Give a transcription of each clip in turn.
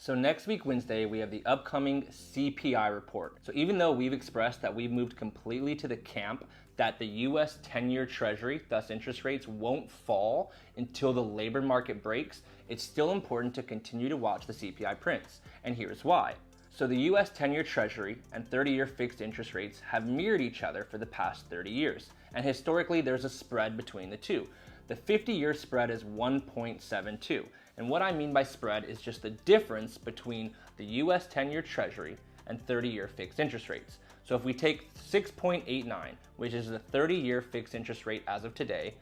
So next week, Wednesday, we have the upcoming CPI report. So even though we've expressed that we've moved completely to the camp that the US 10-year Treasury, thus interest rates, won't fall until the labor market breaks, it's still important to continue to watch the CPI prints. And here's why. So the US 10-year Treasury and 30-year fixed interest rates have mirrored each other for the past 30 years. And historically, there's a spread between the two. The 50-year spread is 1.72. And what I mean by spread is just the difference between the US 10-year Treasury and 30-year fixed interest rates. So if we take 6.89, which is the 30-year fixed interest rate as of today,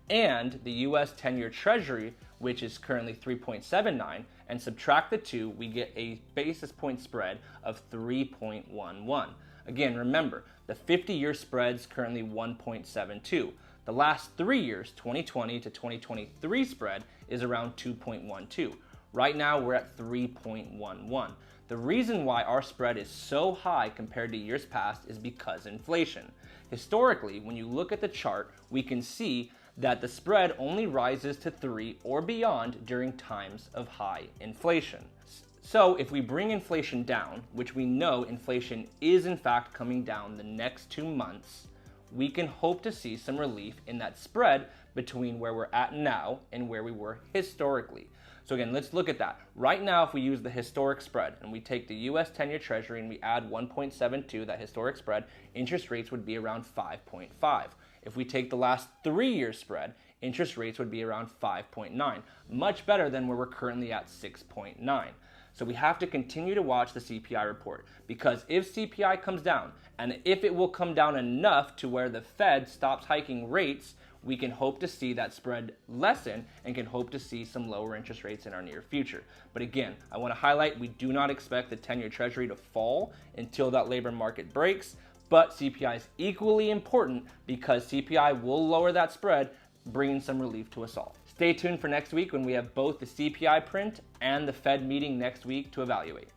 and the US 10-year Treasury, which is currently 3.79, and subtract the two, we get a basis point spread of 3.11. Again, remember, the 50-year spread's currently 1.72. The last 3 years, 2020 to 2023 spread is around 2.12. Right now, we're at 3.11. The reason why our spread is so high compared to years past is because inflation. Historically, when you look at the chart, we can see that the spread only rises to 3 or beyond during times of high inflation. So if we bring inflation down, which we know inflation is in fact coming down the next 2 months, we can hope to see some relief in that spread between where we're at now and where we were historically. So again, let's look at that. Right now, if we use the historic spread and we take the US 10-year Treasury and we add 1.72, that historic spread, interest rates would be around 5.5. If we take the last 3 years spread, interest rates would be around 5.9, much better than where we're currently at 6.9. So we have to continue to watch the CPI report, because if CPI comes down, and if it will come down enough to where the Fed stops hiking rates, we can hope to see that spread lessen and can hope to see some lower interest rates in our near future. But again, I want to highlight, we do not expect the 10-year Treasury to fall until that labor market breaks, but CPI is equally important because CPI will lower that spread, bringing some relief to us all. Stay tuned for next week when we have both the CPI print and the Fed meeting next week to evaluate.